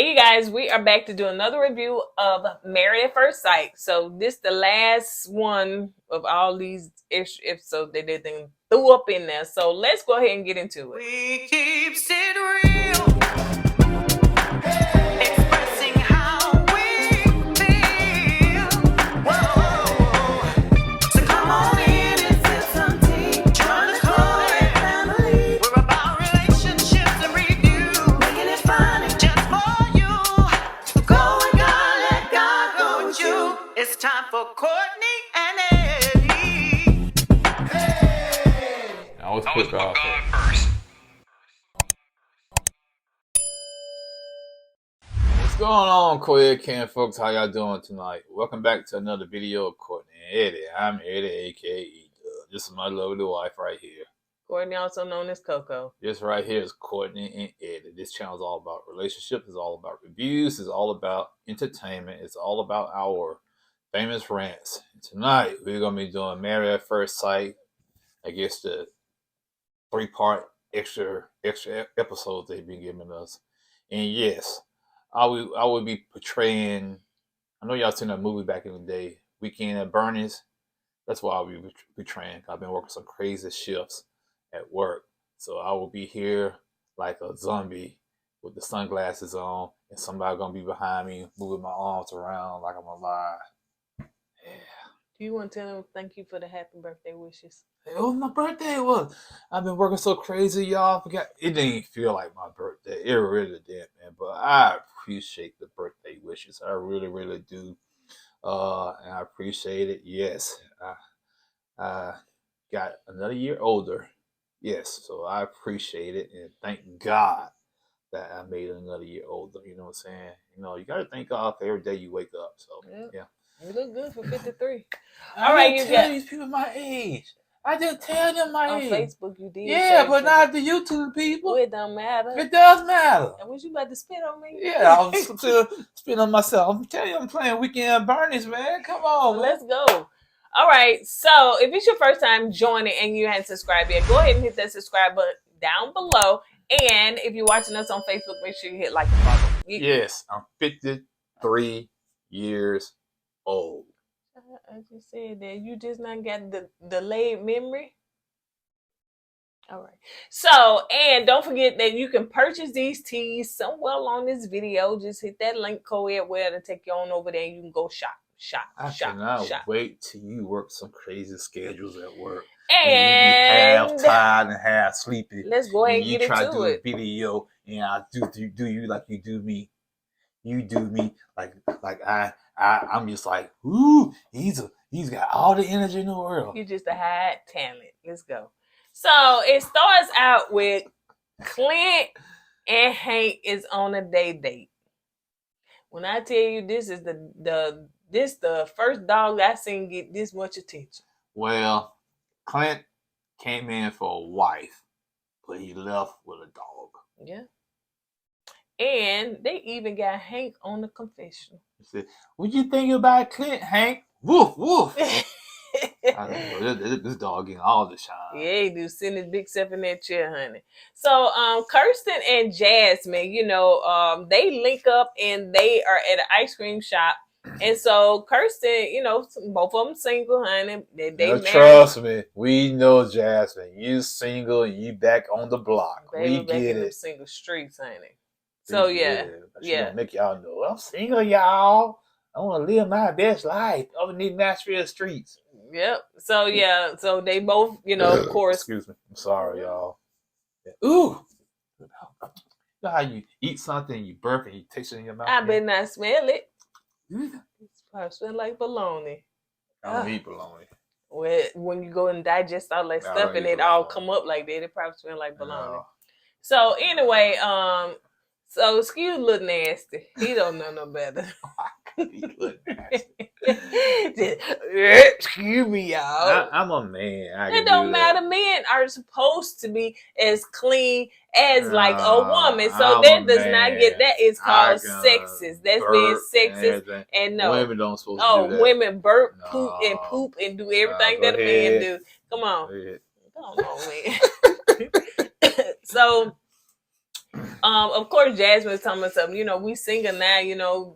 Hey you guys, we are back to do another review of Married at First Sight. So this the last one of all these extra episodes that they then threw up in there. So let's go ahead and get into it. We keep it real, expressing how we feel. Whoa. So come on in and sip some tea. Join the Kourtney family. We're about relationships and review, making it fun and just for you. Go with God, let God go with you. It's time for Kourtney and Eddie. I always put God first. What's going on, Kourtney folks? How y'all doing tonight? Welcome back to another video of Kourtney and Eddie. I'm Eddie, aka Doug. This is my lovely wife right here. Kourtney, also known as Coco. This right here is Kourtney and Eddie. This channel is all about relationships. It's all about reviews. It's all about entertainment. It's all about our famous rants. Tonight, we're going to be doing Married at First Sight. I guess the 3-part extra episodes they've been giving us. And yes, I would be portraying. I know y'all seen that movie back in the day, Weekend at Bernie's. That's what I'll be portraying. I've been working some crazy shifts at work, so I will be here like a zombie with the sunglasses on, and somebody gonna be behind me moving my arms around like I'm alive. Yeah. Do you want to tell them thank you for the happy birthday wishes? It was my birthday. It was. I've been working so crazy, y'all. Forgot it didn't feel like my birthday. It really did, man. But I appreciate the birthday wishes. I really, really do. And I appreciate it. Yes, I got another year older. Yes, so I appreciate it and thank God that I made another year older. You know what I'm saying? You know, you got to thank God for every day you wake up. So yeah. You look good for 53. All right, you tell these people my age. I just tell them my age. On Facebook, you did. Yeah, but not the YouTube people. Well, it don't matter. It does matter. And was you about to spit on me? Yeah, I was spit on myself. I'm telling you, I'm playing Weekend at Bernie's, man. Come on, man. Let's go. All right, so if it's your first time joining and you hadn't subscribed yet, go ahead and hit that subscribe button down below. And if you're watching us on Facebook, make sure you hit like and follow. Yes, I'm 53 years old. I just said that you just not got the delayed memory. All right. So, and don't forget that you can purchase these teas somewhere along this video. Just hit that link code where to take you on over there and you can go shop. I cannot wait till you work some crazy schedules at work. And you be half tired and half sleepy. Let's go ahead and get into it. You try to do a video and I do you like you do me. You do me like I'm just like, ooh, he's got all the energy in the world. You're just a high talent. Let's go. So it starts out with Clint and Hank is on a date. When I tell you this is the first dog I seen get this much attention. Well, Clint came in for a wife, but he left with a dog. Yeah. And they even got Hank on the confessional. Said, what you think about Clint, Hank? Woof, woof. I know, this dog getting all the shine. Yeah, he do. Send his big self in that chair, honey. So, Kirsten and Jasmine, you know, they link up and they are at an ice cream shop. And so Kirsten, you know, both of them single, honey. They married. Trust me, we know Jasmine. You single and you back on the block. Baby, we get it. Single streets, honey. So yeah. Gonna make y'all know I'm single, y'all. I want to live my best life over these Nashville streets. Yep. So yeah. So they both, you know, of course. Excuse me. I'm sorry, y'all. Yeah. Ooh. You know how you eat something, you burp, and you taste it in your mouth? I better not smell it. It's probably smell like bologna. I don't eat bologna. Well, when you go and digest all that stuff and it all come up like that, it probably smell like bologna. No. So anyway, so excuse Little Nasty. He don't know no better. Excuse me, y'all. I'm a man. It don't matter. Men are supposed to be as clean as like a woman. So that does not get that. It's called sexist. That's being sexist. And no, women don't supposed to do that. Women burp, poop, and do everything that a man do. Come on. Come on, man. So Of course, Jasmine's telling us something. We single now.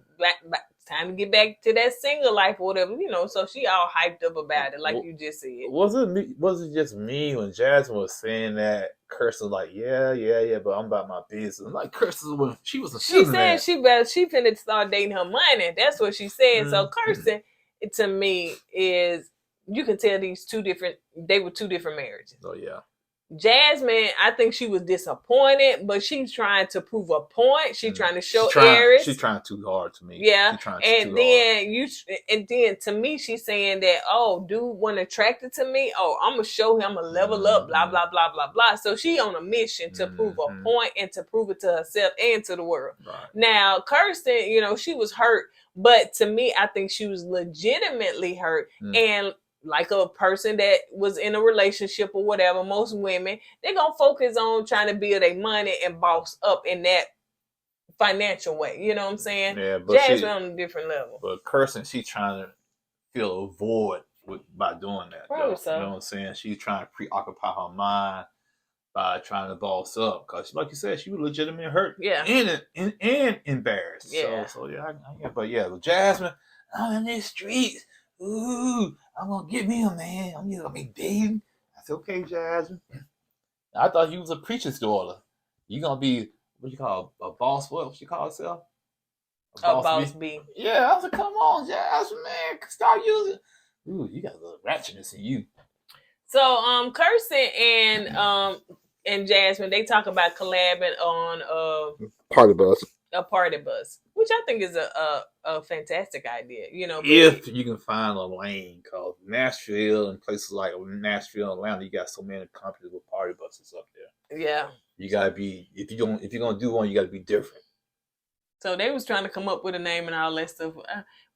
Time to get back to that single life or whatever. So she all hyped up about it, like you just said. Was it just me when Jasmine was saying that? Kirsten was like, yeah, but I'm about my business. Like Kirsten, when she was a she said she finna start dating her money. That's what she said. So Kirsten, to me, is you can tell they were two different marriages. Oh yeah. Jasmine, I think she was disappointed, but she's trying to prove a point. She's trying to show Aries. She's trying too hard to me. Yeah, and then to me, she's saying that, oh, dude wasn't attracted to me. Oh, I'm gonna show him, I'm gonna level up, blah blah blah blah blah. So she on a mission to prove a point and to prove it to herself and to the world. Right. Now, Kirsten, she was hurt, but to me, I think she was legitimately hurt and. Like a person that was in a relationship or whatever, most women, they're going to focus on trying to build their money and boss up in that financial way. You know what I'm saying? Yeah, but Jasmine on a different level. But Kirsten, she's trying to fill a void by doing that. Probably so. You know what I'm saying? She's trying to preoccupy her mind by trying to boss up. Because, like you said, she was legitimately hurt. Yeah. And embarrassed. Yeah. So yeah, but yeah, Jasmine, I'm in these streets. Ooh, I'm gonna get me a man. I'm gonna be dating. I said, okay, Jasmine. I thought you was a preacher's daughter. You gonna be what you call a boss? What she call herself? A boss B. Yeah, I said, come on, Jasmine, man, start using. Ooh, you got a little ratchetness in you. So, Kirsten and Jasmine, they talk about collabing on Party Bus. A party bus, which I think is a fantastic idea. If you can find a lane, called Nashville and places like Nashville and Atlanta, you got so many companies with party buses up there. Yeah, you gotta be if you're gonna do one, you gotta be different. So they was trying to come up with a name and all that stuff.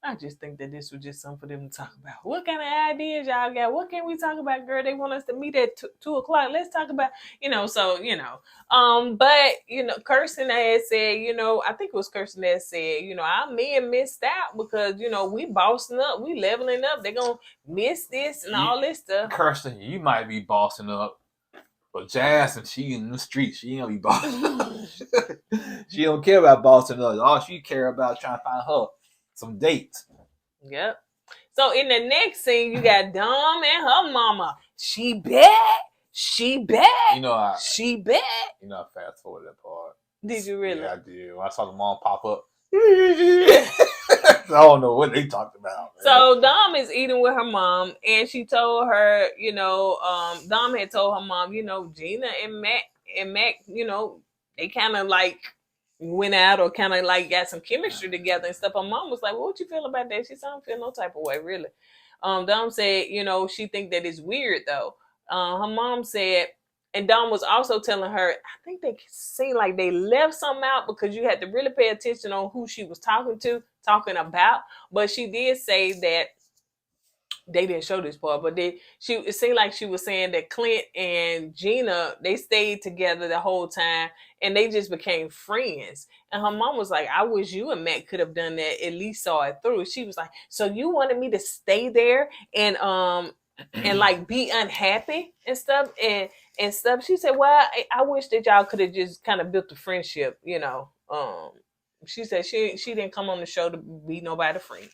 I just think that this was just something for them to talk about. What kind of ideas y'all got? What can we talk about, girl? They want us to meet at 2:00. Let's talk about, but, Kirsten had said, I think it was Kirsten that said, our men missed out because, we bossing up, we leveling up. They're going to miss this and all this stuff. Kirsten, you might be bossing up. But Jasmine, she in the streets. She ain't gonna be bossing. She don't care about bossing up. All she care about trying to find her some dates. Yep. So in the next scene, you got Dom and her mama. She bad. She bad. She bad. I fast forward that part. Did you really? Yeah, I did. When I saw the mom pop up. I don't know what they talked about. Man. So Dom is eating with her mom, and she told her, Dom had told her mom, Gina and Mac, they kind of like went out or kind of like got some chemistry together and stuff. Her mom was like, well, what you feel about that? She said, I don't feel no type of way, really. Dom said, she think that it's weird though. Her mom said, and Dom was also telling her, I think they seemed like they left something out because you had to really pay attention on who she was talking about. But she did say that they didn't show this part, but it seemed like she was saying that Clint and Gina, they stayed together the whole time and they just became friends. And her mom was like, I wish you and Matt could have done that, at least saw it through. She was like, so you wanted me to stay there and like be unhappy and stuff and stuff. She said, well, I wish that y'all could have just kind of built a friendship, She said she didn't come on the show to be nobody's friend.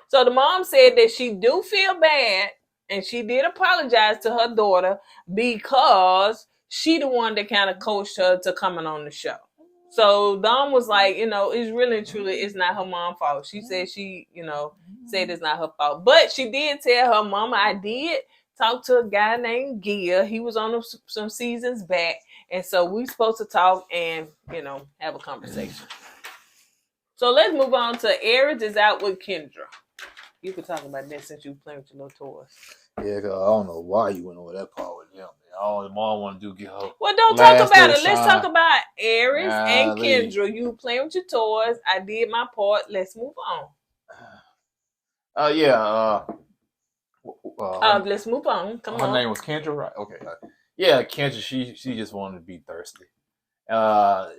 So the mom said that she do feel bad and she did apologize to her daughter because she the one that kind of coached her to coming on the show. So Dom was like, it's really and truly, it's not her mom's fault. She said said it's not her fault. But she did tell her mama, I did talk to a guy named Gil. He was on some seasons back. And so we supposed to talk and, have a conversation. So let's move on to Aries is out with Kendra. You could talk about that since you were playing with your little toys. Yeah, cause I don't know why you went over that part with them. All the mom want to do get her. Well, don't talk about it. Let's talk about Aries and Kendra. You playing with your toys. I did my part. Let's move on. Let's move on. Come on. Her name was Kendra, right? Okay. Yeah, Kendra. She just wanted to be thirsty,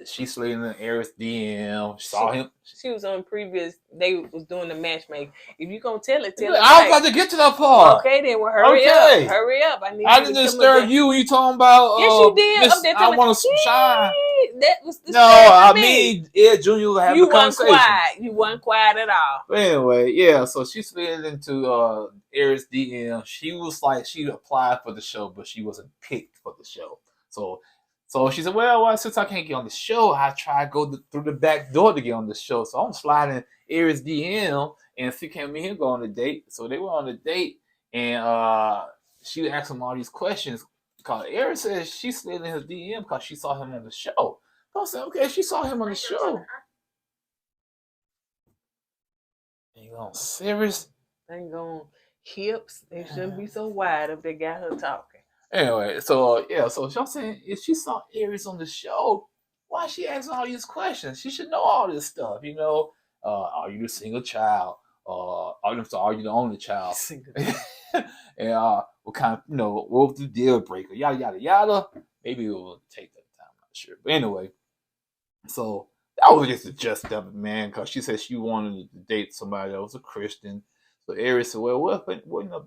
She slid in Aries DM. Saw him. She was on previous. They was doing the matchmaking. If you gonna tell it, tell I it. was Right. about to get to that part. Okay, then well, hurry Okay. up, hurry up. I need. I you didn't to come up disturb there. you when you talking about. Yes, you did. Miss, Up there I telling want to shine. That was the No, I mean Ed Junior was having you a wasn't conversation. quiet. You wasn't quiet at all. But anyway, yeah. So she slid into Aries DM. She was like she applied for the show, but she wasn't picked for the show. So she said, well, since I can't get on the show, I try to go through the back door to get on the show. So I'm sliding Aries DM, and she came in here go on a date. So they were on a date, and she asked him all these questions. Because Aries says she slid in his DM because she saw him on the show. So I said, okay, she saw him on the show. You on serious? They going hips. They shouldn't be so wide if they got her talking. Anyway, so I'm saying if she saw Aries on the show, why is she asking all these questions? She should know all this stuff, you know. Are you a single child? Are you the only child? And what kind of, what was the deal breaker? Yada yada yada. Maybe it will take that time. I'm not sure. But anyway, so that was just a just of it, man, because she said she wanted to date somebody that was a Christian. So Aries said, well,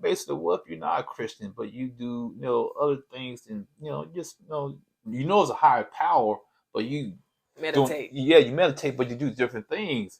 basically, what if you're not a Christian, but you do, other things, and just it's a higher power, but you meditate. You meditate, but you do different things.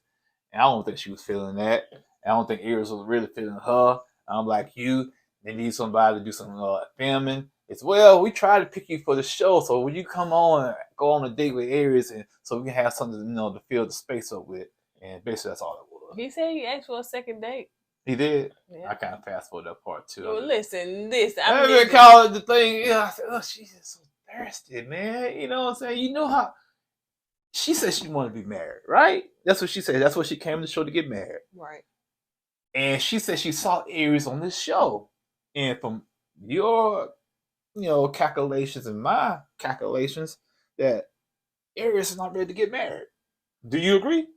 And I don't think she was feeling that. I don't think Aries was really feeling her. I'm like you. They need somebody to do some filming. It's, well, we try to pick you for the show, so when you come on, go on a date with Aries, and so we can have something to fill the space up with. And basically, that's all it was. He said he asked for a second date. He did. Yeah. I kind of fast forward that part too. Well, listen. I mean, call it the thing. I said, oh, she's just so thirsty, man. You know what I'm saying? You know how she said she wanted to be married, right? That's what she said. That's what she came to the show to get married, right? And she said she saw Aries on this show, and from your, calculations and my calculations, that Aries is not ready to get married. Do you agree?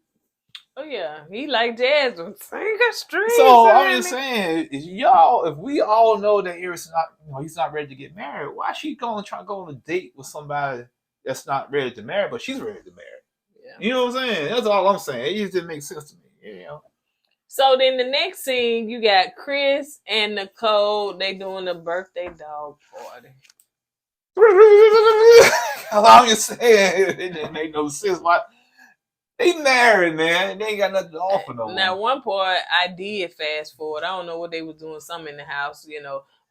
Oh yeah, he like Jasmine. Sing a string. So I'm just saying, if we all know that Aries is not, he's not ready to get married, why is she going to try to go on a date with somebody that's not ready to marry, but she's ready to marry? Yeah. You know what I'm saying? That's all I'm saying. It just didn't make sense to me. So then the next scene, you got Chris and Nicole. They doing a birthday dog party. I'm just saying, it didn't make no sense. They married, man. They ain't got nothing to offer no more. Now, one part I did fast forward. I don't know what they was doing, something in the house,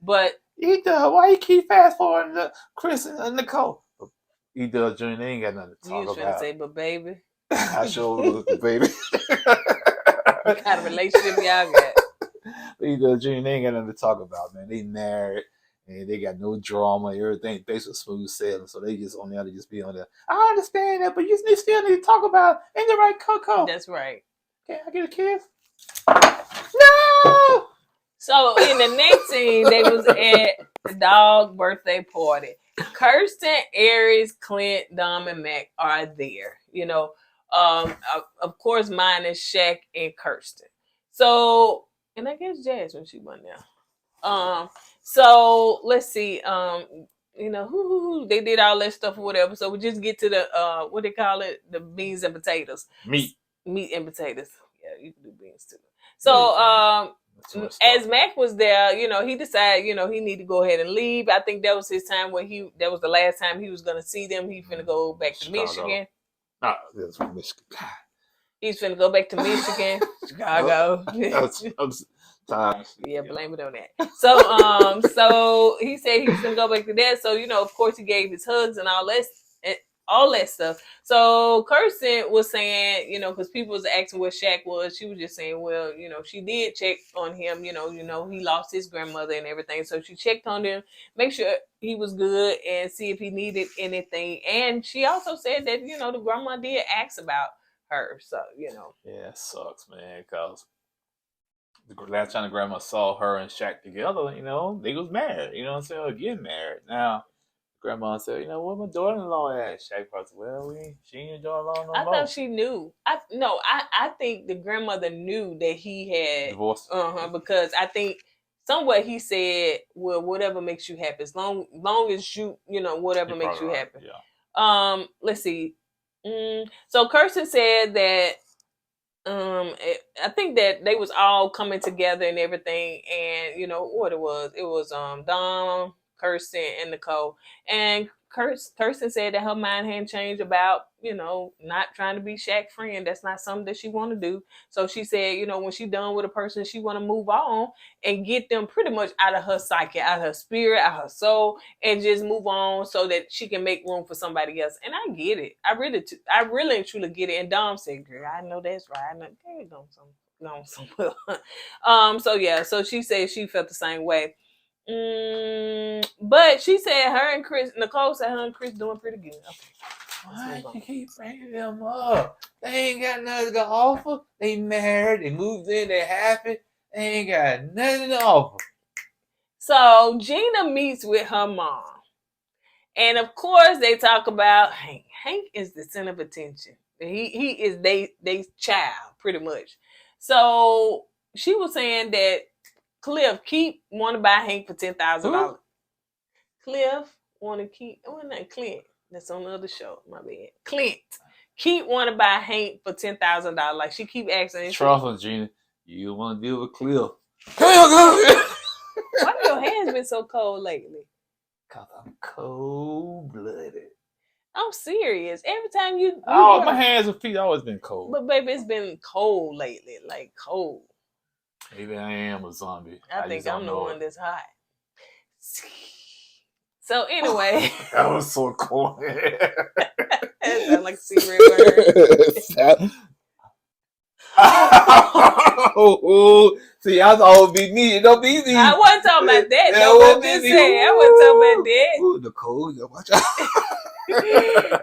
but why you keep fast forwarding to Chris and Nicole? He does, Junior. They ain't got nothing to talk about. You was finna say, but baby. I sure was, baby. What kind of relationship y'all got? He does, Junior. They ain't got nothing to talk about, man. They married. And they got no drama, everything basically smooth sailing. So they just on there to just be on there. I understand that, but you still need to talk about in the right cocoa. That's right. Can I get a kiss? No! So in the next scene, they was at the dog birthday party. Kirsten, Aries, Clint, Dom, and Mac are there. Of course, mine is Shaq and Kirsten. So, and I guess Jasmine, she went there. So let's see. They did all that stuff or whatever. So we just get to the what they call it, the beans and potatoes. Meat and potatoes. Yeah, you can do beans too. So as Mac was there, he decided, he need to go ahead and leave. I think that was his time that was the last time he was gonna see them. He's finna go back to Michigan. That's from Michigan. He's finna go back to Michigan, Chicago. Yeah, blame it on that. So he said he was gonna go back to that. So of course he gave his hugs and all that stuff. So Kirsten was saying, because people was asking where Shaq was, she was just saying, well, she did check on him. He lost his grandmother and everything, so she checked on him, make sure he was good, and see if he needed anything. And she also said that the grandma did ask about her. So yeah, it sucks, man, because the last time the grandma saw her and Shaq together, they was married. You know what I'm saying? Or getting married. Now, grandma said, where my daughter-in-law at? Shaq probably said, well, she ain't your daughter-in-law no more. I thought she knew. I think the grandmother knew that he had divorced. Because I think somewhere he said, well, whatever makes you happy, as long as you, whatever makes you happy. Yeah. Let's see. So Kirsten said that I think that they was all coming together and everything, and you know what it was Dom, Kirsten, and Nicole. And Kirsten said that her mind hadn't changed about, you know, not trying to be Shaq's friend. That's not something that she want to do. So she said, you know, when she done with a person, she want to move on and get them pretty much out of her psyche, out of her spirit, out of her soul, and just move on so that she can make room for somebody else. And I get it. I really and truly get it. And Dom said, girl, I know that's right. I know there you go somewhere. So yeah, so she said she felt the same way. But she said Nicole said her and Chris doing pretty good. Okay. Why you keep bringing them up? They ain't got nothing to offer. They married, they moved in, they happy. They ain't got nothing to offer. So Gina meets with her mom. And of course they talk about Hank. Hank is the center of attention. He is they child, pretty much. So she was saying that Cliff want to buy Hank for $10,000. Cliff want to keep. Oh, not Clint. That's on the other show. My bad. Clint keep want to buy Hank for $10,000. Like she keep asking. Trust me, Gina. You want to deal with Cliff? Why your hands been so cold lately? Cause I'm cold blooded. I'm serious. Every time you my hands and feet always been cold. But baby, it's been cold lately. Like cold. Maybe I am a zombie. I think I'm the one that's hot. So anyway. That was so cool. That sounds like a secret word. See, I thought it would be me. It don't be me. I wasn't talking about that. No, I'm just saying. I wasn't talking about that. Ooh, Nicole, you watch out.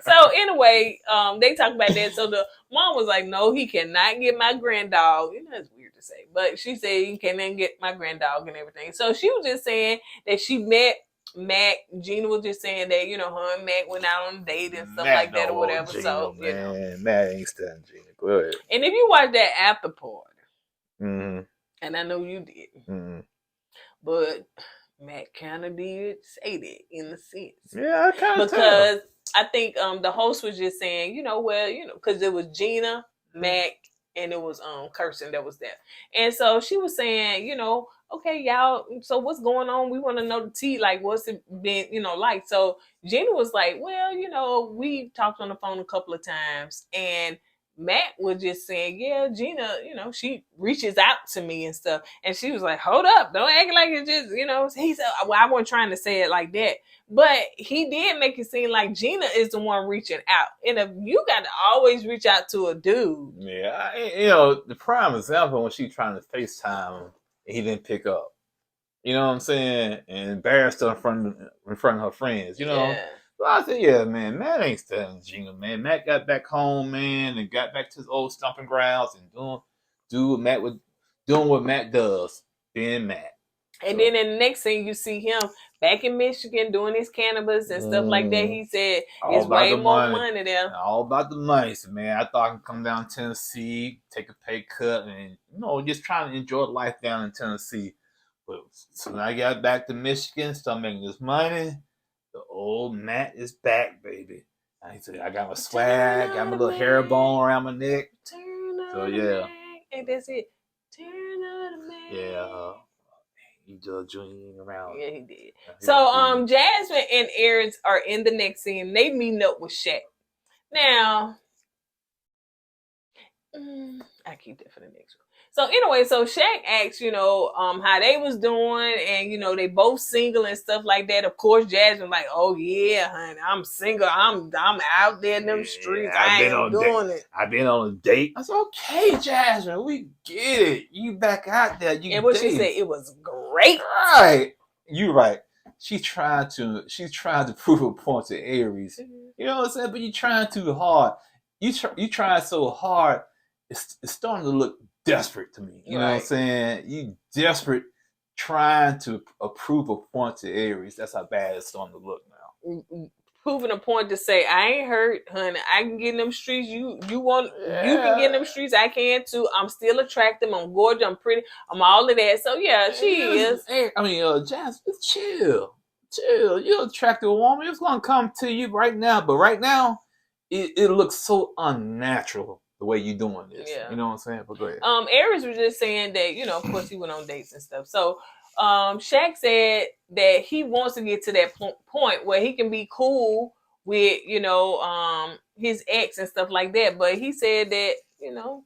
So anyway, they talk about that. So the mom was like, no, he cannot get my granddog. You know, it's weird to say, but she said he cannot get my granddog and everything. So she was just saying that she met Mac. Gina was just saying that, you know, her and Mac went out on a date and stuff like that or whatever. Gina, so, man, you know. Mac ain't studying Gina. Go ahead. And if you watch that after party, and I know you did, but Mac kind of did say that in a sense. Yeah, I kind of because I think the host was just saying, you know, well, you know, because it was Gina, Mac, and it was Kirsten that was there. And so she was saying, you know, okay, y'all, so what's going on? We want to know the tea, like what's it been, you know, like. So Gina was like, well, you know, we talked on the phone a couple of times, and Matt was just saying, yeah, Gina, you know, she reaches out to me and stuff. And she was like, hold up, don't act like it's just, you know, he said, well, I wasn't trying to say it like that. But he did make it seem like Gina is the one reaching out. And if you got to always reach out to a dude. Yeah, you know, the prime example when she trying to FaceTime him, and he didn't pick up. You know what I'm saying? And embarrassed her in front of her friends, you know? Yeah. So I said, yeah, man, Matt ain't studying Gina, man. Matt got back home, man, and got back to his old stomping grounds and doing what Matt does, being Matt. And then in the next thing you see him back in Michigan doing his cannabis and stuff like that. He said it's way more money there. All about the money, so, man. I thought I could come down to Tennessee, take a pay cut, and you know, just trying to enjoy life down in Tennessee. But so when I got back to Michigan, started making this money. The old Matt is back, baby. I said I got my swag, got my little hair bone around my neck. So yeah, and that's it. Turn on the man. Yeah. He just joining around. Yeah, he did. So Jasmine and Aries are in the next scene. They meeting up with Shaq. Now, I keep that for the next one. So anyway, so Shaq asked, you know, how they was doing, and you know, they both single and stuff like that. Of course, Jasmine like, oh yeah, honey, I'm single. I'm out there in them streets. I ain't doing it. I've been on a date. I said, okay, Jasmine, we get it. You back out there. And what she said, it was great. Right. You right. She's trying to prove a point to Aries. You know what I'm saying? But you're trying too hard. You trying so hard. It's starting to look desperate to me. You know what I'm saying? You desperate trying to prove a point to Aries. That's how bad it's starting to look now. Proving a point to say, I ain't hurt, honey. I can get in them streets. You can get in them streets. I can too. I'm still attractive. I'm gorgeous. I'm pretty. I'm all of that. So yeah, she is. I mean, Jasmine, chill. chill. You're an attractive woman. It's gonna come to you right now. But right now, it looks so unnatural the way you doing this. Yeah. You know what I'm saying? But go ahead. Aries was just saying that, you know, of course he went on dates and stuff. So Shaq said that he wants to get to that point where he can be cool with, you know, his ex and stuff like that. But he said that, you know,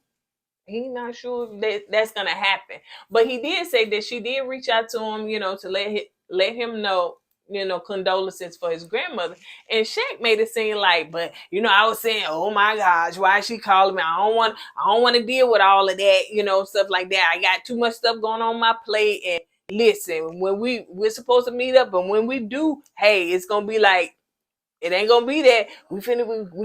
he's not sure that that's gonna happen. But he did say that she did reach out to him, you know, to let him know, you know, condolences for his grandmother. And Shaq made it seem like, but you know, I was saying, oh my gosh, why is she calling me? I don't want to deal with all of that, you know, stuff like that. I got too much stuff going on my plate. And listen, when we're supposed to meet up, and when we do, hey, it's gonna be like, it ain't gonna be that we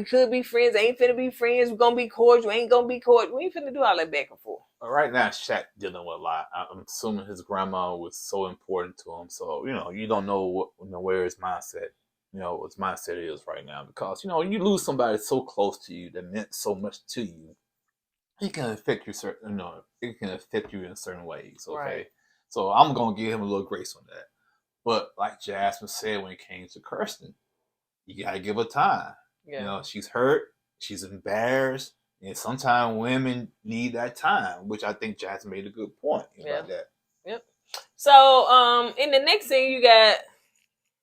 could be friends, ain't finna be friends, we're gonna be cordial, ain't gonna be cordial. We ain't finna do all that back and forth. Right now, Shaq dealing with a lot. I'm assuming his grandma was so important to him. So, you know, you don't know where his mindset, you know, what his mindset is right now. Because, you know, you lose somebody so close to you that meant so much to you, it can affect you it can affect you in certain ways. Okay. Right. So I'm gonna give him a little grace on that. But like Jasmine said when it came to Kirsten, you gotta give her time. Yeah. You know, she's hurt, she's embarrassed, and sometimes women need that time, which I think Jasmine made a good point about that. Yep. So, in the next scene, you got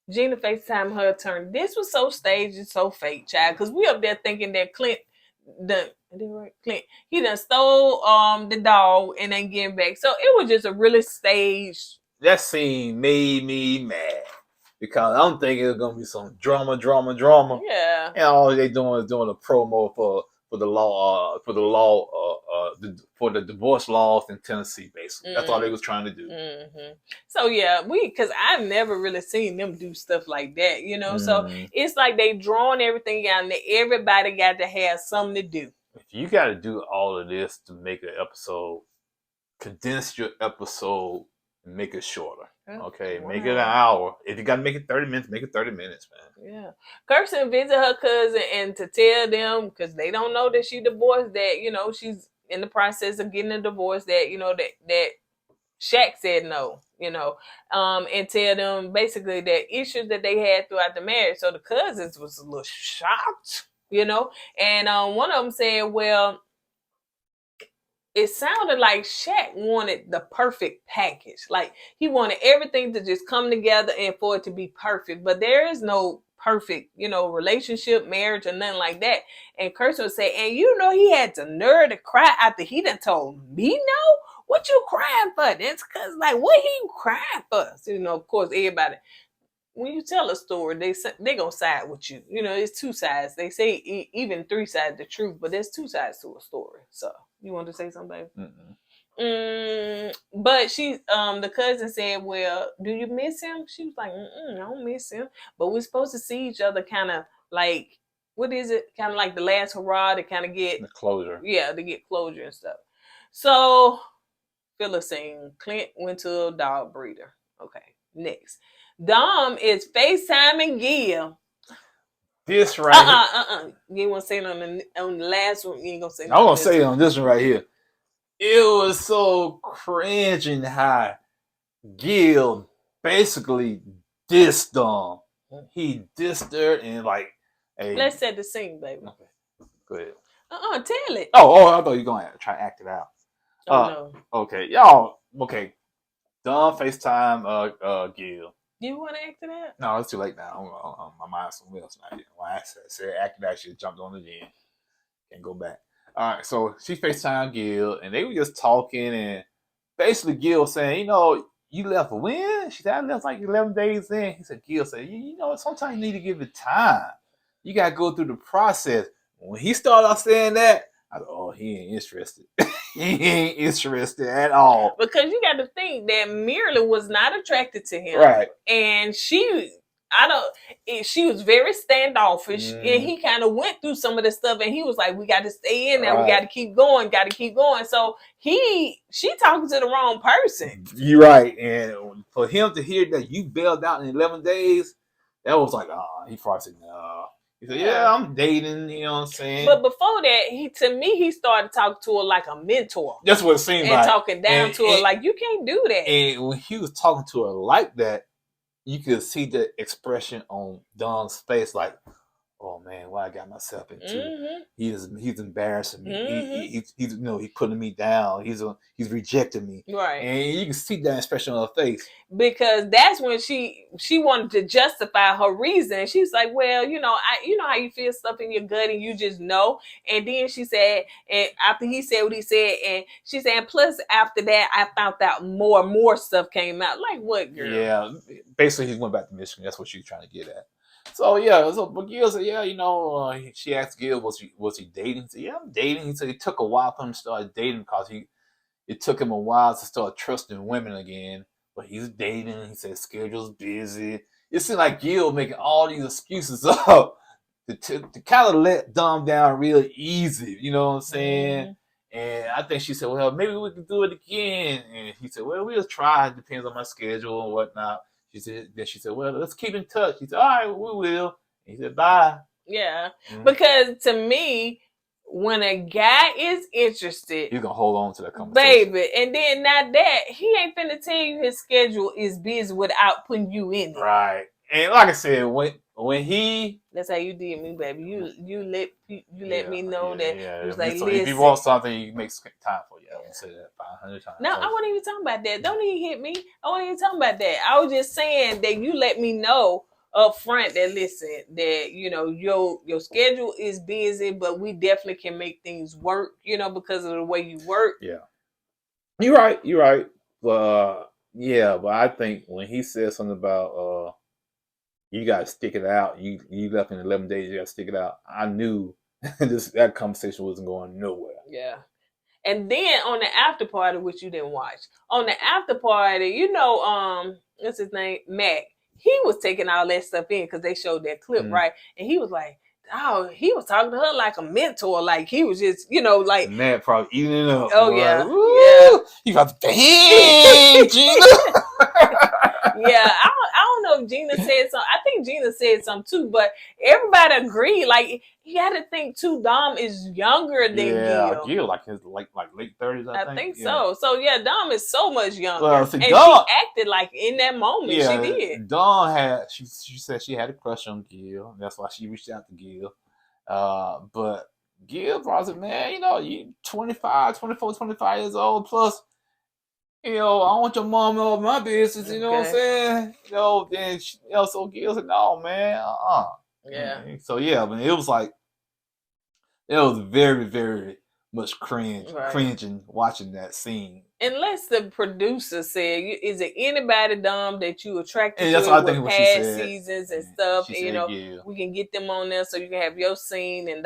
Gina FaceTime her attorney. This was so staged and so fake, child, because we up there thinking that Clint, he done stole the dog and ain't getting back. So it was just a really staged. That scene made me mad because I'm thinking it's gonna be some drama. Yeah. And all they doing is doing a promo for the divorce laws in Tennessee. Basically, that's all they was trying to do. Mm-hmm. So yeah, because I've never really seen them do stuff like that, you know. So it's like they drawing everything out, and everybody got to have something to do. If you got to do all of this to make an episode, condense your episode and make it shorter. Okay, wow. Make it an hour. If you got to make it 30 minutes, make it 30 minutes, man. Yeah. Kirsten visit her cousin and to tell them, because they don't know that she divorced, that, you know, she's in the process of getting a divorce, that, you know, that Shaq said no, you know, and tell them basically that issues that they had throughout the marriage. So the cousins was a little shocked, you know, and one of them said, well, it sounded like Shaq wanted the perfect package. Like he wanted everything to just come together and for it to be perfect. But there is no perfect, you know, relationship, marriage, or nothing like that. And Kirsten would say, and you know, he had the nerve to cry after he done told me no. What you crying for? That's because, like, what he crying for? So, you know, of course, everybody, when you tell a story, they gonna side with you. You know, it's two sides. They say even three sides the truth, but there's two sides to a story. So you want to say something, baby? But she, the cousin said, well, do you miss him? She was like, I don't miss him. But we're supposed to see each other kind of like, what is it? Kind of like the last hurrah to kind of get the closure. Yeah, to get closure and stuff. So Phyllis saying Clint went to a dog breeder. Okay, next. Dom is FaceTiming Gil. This right You ain't want to say it on the last one. You ain't gonna say it. I'm gonna say it on this one right here. It was so cringing how Gil basically dissed Dom. He dissed her and like, hey. Let's set the scene, baby. Okay, go ahead. Tell it. Oh, I thought you were gonna try to act it out. No. Okay, y'all. Okay, Dom FaceTime Gil. You want to act it out? No, it's too late now. My mind's somewhere else now. When I said act it out, she jumped on it again. Can't go back. All right, so she FaceTime Gil, and they were just talking, and basically Gil saying, you know, you left when? She said, I left like 11 days in. He said, Gil said, you know, sometimes you need to give it time. You got to go through the process. When he started off saying that, I thought, oh, he ain't interested. He ain't interested at all. Because you got to think that Mirla was not attracted to him. Right. And she was very standoffish, and he kind of went through some of the stuff, and he was like, we got to stay in there. Right. We got to keep going. So she talking to the wrong person. You're right. And for him to hear that you bailed out in 11 days, that was like, he probably said, no. He said, yeah, I'm dating, you know what I'm saying? But before that, he started talking to her like a mentor. That's what it seemed like. And talking down to her like, you can't do that. And when he was talking to her like that, you could see the expression on Dom's face, like, oh man, what I got myself into. Mm-hmm. He's embarrassing me. Mm-hmm. He's he's putting me down. He's rejecting me. Right. And you can see that expression on her face. Because that's when she wanted to justify her reason. She was like, well, you know how you feel stuff in your gut and you just know. And then she said, and after he said what he said, and she said, and plus after that, I found out more stuff came out. Like what, girl? Yeah, basically he went back to Michigan. That's what she was trying to get at. So yeah, but Gil said, yeah, she asked Gil, was he dating? He said, yeah, I'm dating. He said it took a while for him to start dating because it took him a while to start trusting women again. But he's dating. He said schedule's busy. It seemed like Gil making all these excuses up to kind of let Dom down real easy. You know what I'm saying? Mm-hmm. And I think she said, well, maybe we can do it again. And he said, well, we'll try. It depends on my schedule and whatnot. She said, well, let's keep in touch. He said, all right, we will. And he said, bye. Yeah. Mm-hmm. Because to me, when a guy is interested, you're going to hold on to that conversation. Baby. And then not that, he ain't finna tell you his schedule is busy without putting you in it. Right. And like I said, when he... That's how you did me, baby. You let me know that you was like, so listen. If you want something, you make time for you. I would say that 500 times. No, I wasn't even talking about that. Don't even hit me. I wasn't even talking about that. I was just saying that you let me know up front that listen, that your schedule is busy, but we definitely can make things work, because of the way you work. Yeah. You're right. But but I think when he said something about you gotta stick it out, you left in 11 days, you gotta stick it out, I knew that conversation wasn't going nowhere. Yeah. And then on the after party, which you didn't watch, on the after party, what's his name? Mac. He was taking all that stuff in because they showed that clip, right? And he was like, oh, he was talking to her like a mentor. Like he was just, like. Matt probably eating it up. Oh, boy. yeah. Woo! He got dang, Gina. Yeah, I don't know if Gina said something. I think Gina said something too, but everybody agreed. Like, you got to think too, Dom is younger than Gil. Gil, like his like late 30s, I think. So. So yeah, Dom is so much younger. Well, see, and Dom, she acted like in that moment she did. Dom she said she had a crush on Gil. That's why she reached out to Gil. But Gil probably said, man, you 24, 25 years old plus. I want your mom to know my business, you know what I'm saying? Then so Gil said, no, man, Yeah. So but it was like, it was very, very much cringing watching that scene. Unless the producer said, is there anybody, Dom, that you attracted and that's to what I think with past seasons and stuff? And, we can get them on there so you can have your scene and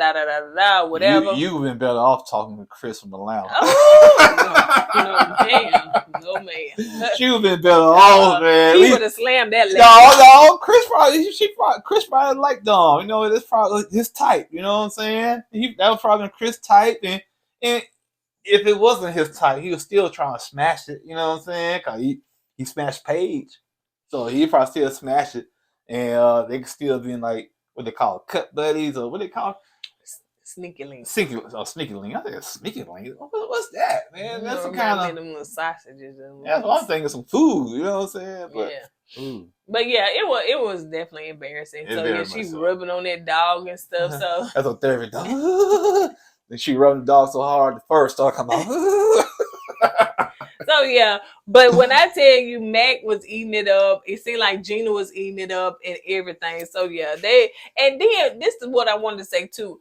whatever. You've been better off talking to Chris from Atlanta. Oh, damn. No, man. You've been better off, man. He would have slammed that lady. No, Chris probably liked Dom. That's probably his type. You know what I'm saying? That was probably Chris' type. And if it wasn't his type, he was still trying to smash it. You know what I'm saying? Because he smashed Paige. So he probably still smash it. And they could still be in like, what they call it, cut buddies, or what they call it? Sneaky link. Sneaky link. I think it's sneaky link. What's that, man? That's some kind of them little sausages. That's one thing. It's some food. You know what I'm saying? But, But yeah, it was definitely embarrassing. So she rubbing on that dog and stuff. So that's a therapy dog. Then she rubbed the dog so hard, the fur started coming out. So yeah, but when I tell you Mac was eating it up, it seemed like Gina was eating it up and everything. So yeah, and then this is what I wanted to say too.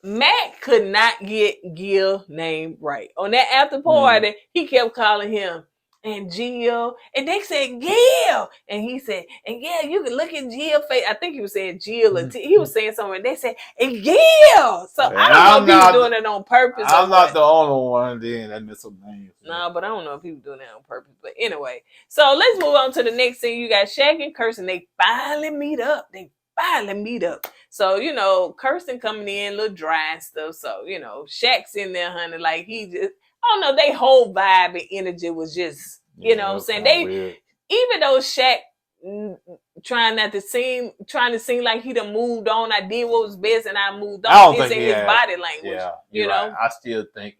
Mac could not get Gil name right. On that after party, he kept calling him and Gil, and they said Gil, and he said, and yeah, you can look at Gil face. I think he was saying Gil, he was saying something. They said, and Gil. So I don't know if he was doing it on purpose. I'm not the only one then that missed some names. No, but I don't know if he was doing that on purpose. But anyway, so let's move on to the next scene. You got Shaq and Kirsten. They finally meet up. So, Kirsten coming in a little dry and stuff. So, Shaq's in there, honey. Like he just, I don't know, they whole vibe and energy was just, what I'm saying? Weird. Even though Shaq trying to seem like he done moved on, I did what was best and I moved on. It's in his body language. Yeah, I still think,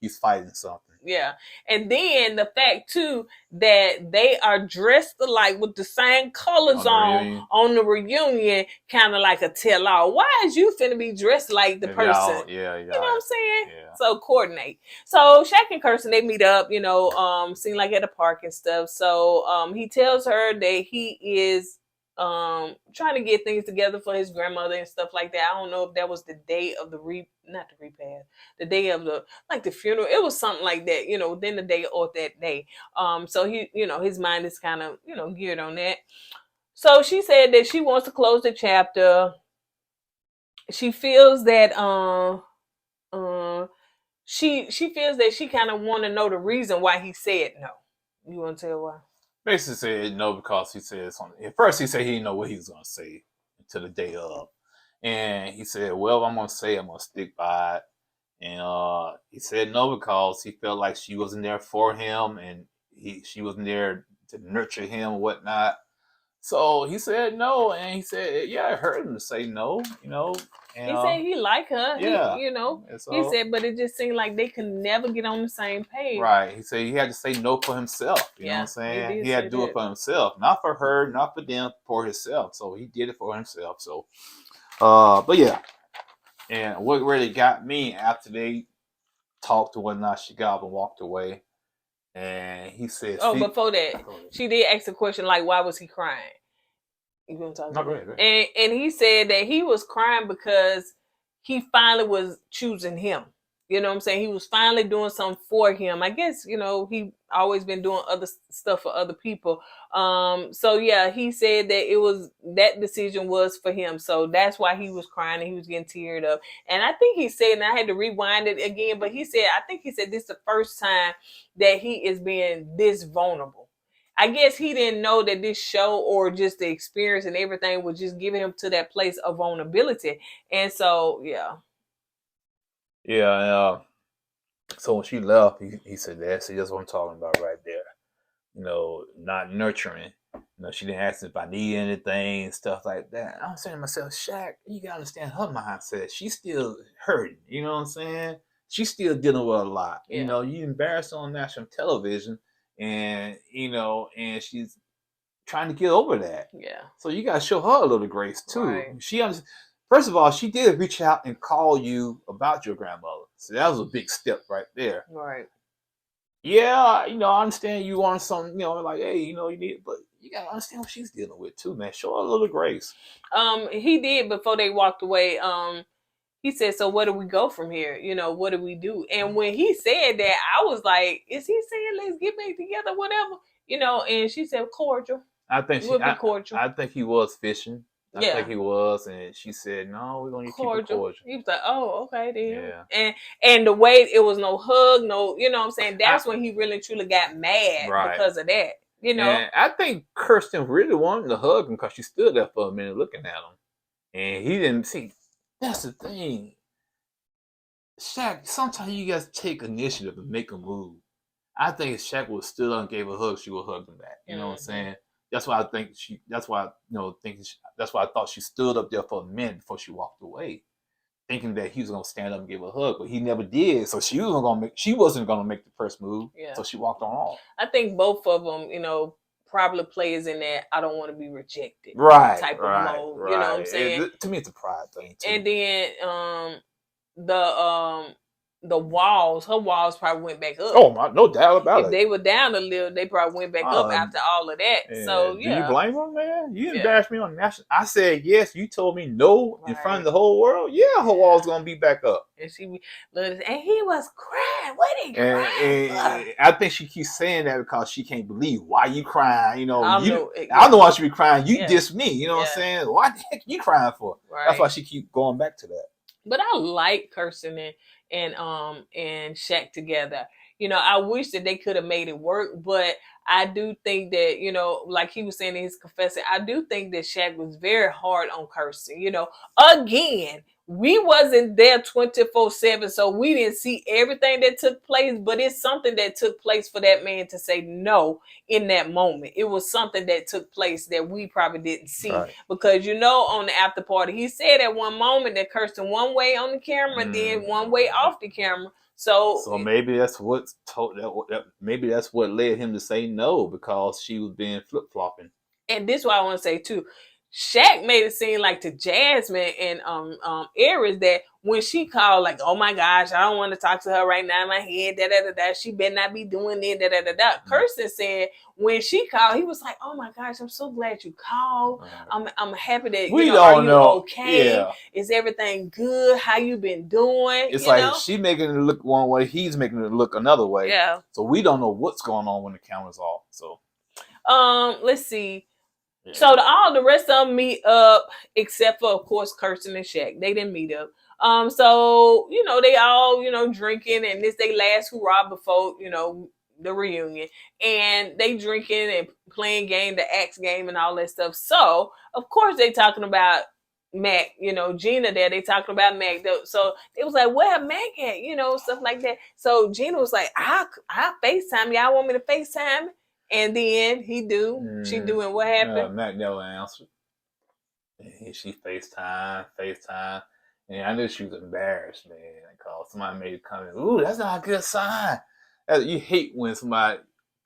he's fighting something. Yeah. And then the fact too that they are dressed alike with the same colors on the reunion, kind of like a tell all. Why is you finna be dressed like the person? Yeah. You know what I'm saying? Yeah. So coordinate. So Shaq and Kirsten, they meet up, seem like at a park and stuff. So he tells her that he is trying to get things together for his grandmother and stuff like that. I don't know if that was the day of the the day of the funeral. It was something like that, within the day or that day. So he, his mind is kind of, geared on that. So she said that she wants to close the chapter. She feels that she feels that she kind of want to know the reason why he said no. You want to tell why? Basically said no because he said something. At first he said he didn't know what he was going to say until the day of. And he said, well, I'm going to stick by it. And he said no because he felt like she wasn't there for him and she wasn't there to nurture him and whatnot. So he said no, and he said, yeah, I heard him say no, And, he said he liked her. Yeah. He said, but it just seemed like they could never get on the same page. Right. He said he had to say no for himself. You know what I'm saying? He had to do it for himself. Not for her, not for them, for himself. So he did it for himself. So, but yeah. And what really got me after they talked and whatnot, she got up and walked away. And he said, before that, she did ask a question like, why was he crying? You want to talk about it? And he said that he was crying because he finally was choosing him. You know what I'm saying? He was finally doing something for him. I guess, he always been doing other stuff for other people. So yeah, he said that that decision was for him. So that's why he was crying and he was getting teared up. And I think he said, and I had to rewind it again, but I think he said this is the first time that he is being this vulnerable. I guess he didn't know that this show or just the experience and everything was just giving him to that place of vulnerability. And so, yeah. Yeah, so when she left, he said that. See, that's what I'm talking about right there. Not nurturing. She didn't ask if I need anything and stuff like that. I'm saying to myself, Shaq, you gotta understand her mindset. She's still hurting. You know what I'm saying? She's still dealing with a lot. Yeah. You embarrassed her on national television, and and she's trying to get over that. Yeah. So you gotta show her a little grace too. Right. First of all, she did reach out and call you about your grandmother. So that was a big step right there. Right. Yeah, I understand you want something, like, hey, you need, but you gotta understand what she's dealing with too, man. Show her a little grace. He did before they walked away. He said, so where do we go from here? What do we do? And when he said that, I was like, is he saying let's get back together, whatever? And she said cordial. I think cordial. I think he was fishing. I think he was, and she said, "No, we're gonna keep it cordial." He was like, "Oh, okay, then." Yeah. And the way it was no hug, no, you know what I'm saying. That's when he really truly got mad because of that. And I think Kirsten really wanted to hug him because she stood there for a minute looking at him, and he didn't see. That's the thing, Shaq. Sometimes you guys take initiative and make a move. I think if Shaq would have stood up and gave a hug, she would hug him back. You know what I'm saying? That's why I think that's why I thought she stood up there for a minute before she walked away, thinking that he was gonna stand up and give a hug, but he never did. So she wasn't gonna make the first move. Yeah. So she walked on off. I think both of them, probably plays in that I don't want to be rejected type of mode. Right. You know what I'm saying? To me, it's a pride thing too. And then the walls, her walls probably went back up. Oh my, no doubt about it. If they were down a little, they probably went back up after all of that. So yeah. Do you blame her, man? You embarrassed me on national. I said yes. You told me no in front of the whole world. Yeah, her wall's gonna be back up. And he was crying. What did he cry? I think she keeps saying that because she can't believe why you crying. I know why she be crying. You diss me. You know what I'm saying? Why the heck you crying for? Right. That's why she keep going back to that. But I like Kirsten and Shaq together. I wish that they could have made it work, but I do think that, like he was saying in his confession, I do think that Shaq was very hard on Kirsten. Again, we wasn't there 24/7, so we didn't see everything that took place, but it's something that took place for that man to say no in that moment. It was something that took place that we probably didn't see. Right. Because, on the after party, he said at one moment that Kirsten one way on the camera, then one way off the camera. So maybe that's what's maybe that's what led him to say no, because she was being flip flopping. And this is what I want to say too. Shaq made it seem like to Jasmine and Aries that when she called, like, oh my gosh, I don't want to talk to her right now in my head, she better not be doing it, Kirsten said when she called, he was like, oh my gosh, I'm so glad you called. I'm happy that We you know, don't are you know. okay? Yeah. Is everything good? How you been doing? It's you like know? she making it look one way, he's making it look another way. Yeah. So we don't know what's going on when the camera's off. So let's see. yeah. So all the rest of them meet up, except for, of course, Kirsten and Shaq. They didn't meet up. So, you know, they all, you know, drinking, and this they last hurrah before, you know, the reunion. And they drinking and playing game, the axe game and all that stuff. So, of course, they talking about Mac, you know, Gina there, they talking about Mac. So it was like, where Mac at? You know, stuff like that. So Gina was like, I'll FaceTime. Y'all want me to FaceTime? And then she do, and what happened? Mac never answered. And she FaceTime. And I knew she was embarrassed, man, because somebody made a comment, ooh, that's not a good sign. You hate when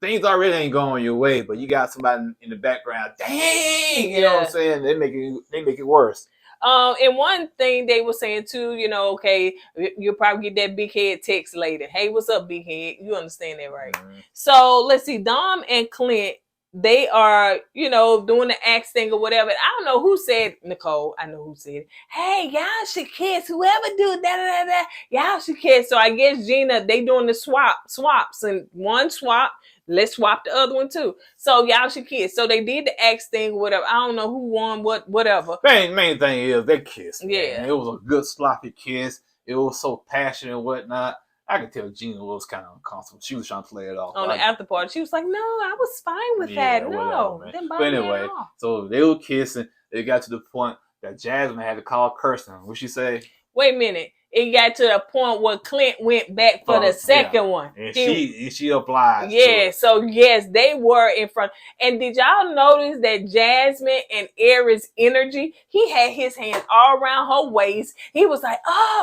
things already ain't going your way, but you got somebody in the background, dang, you know what I'm saying? They make it worse. And one thing they were saying too, you know, okay, you'll probably get that big head text later. Hey, what's up, big head? You understand that, right? Mm-hmm. So let's see, Dom and Clint, they are, you know, doing the axe thing or whatever. I don't know who said, Nicole, I know who said it. Hey, y'all should kiss. Whoever do that, y'all should kiss. So I guess Gina, they doing the swaps, and one swap, let's swap the other one too. So y'all should kiss. So they did the axe thing or whatever. I don't know who won whatever. Main thing is they kissed. Yeah. Man. It was a good sloppy kiss. It was so passionate and whatnot. I could tell Gina was kind of uncomfortable. She was trying to play it off. On the after party, she was like, no, I was fine with that. No. Whatever, but anyway, so they were kissing. They got to the point that Jasmine had to call Kirsten. What'd she say? Wait a minute. It got to the point where Clint went back for the second one. And she obliged. Yeah, so yes, they were in front. And did y'all notice that Jasmine and Aries' energy? He had his hands all around her waist. He was like,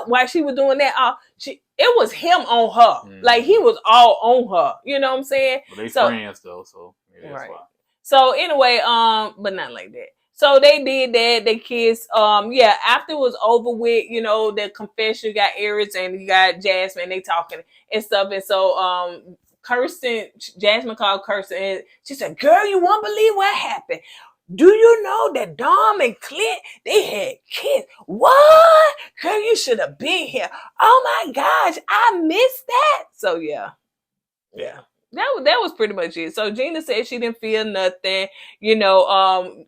while she was doing that, it was him on her. Mm. Like he was all on her. You know what I'm saying? Well, they friends though, so yeah, that's right. why. So anyway, but not like that. So they did that. They kissed. After it was over with, you know, the confession, you got Aries and you got Jasmine. They talking and stuff. And so Jasmine called Kirsten and she said, girl, you won't believe what happened. Do you know that Dom and Clint, they had kids? What? Girl, you should have been here. Oh my gosh, I missed that. So yeah. That was pretty much it. So Gina said she didn't feel nothing. You know,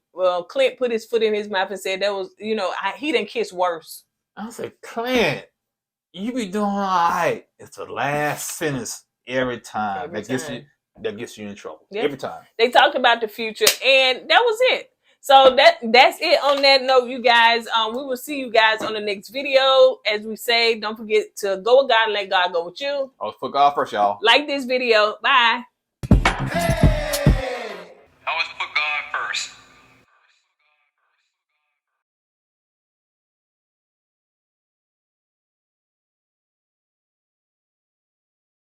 Clint put his foot in his mouth and said that was, you know, he didn't kiss worse. I was like, Clint, you be doing all right. It's the last sentence every time. That gets you in trouble. Yep. Every time. They talked about the future, and that was it. So that's it on that note, you guys. We will see you guys on the next video. As we say, don't forget to go with God and let God go with you. Oh, put God first, y'all. Like this video. Bye.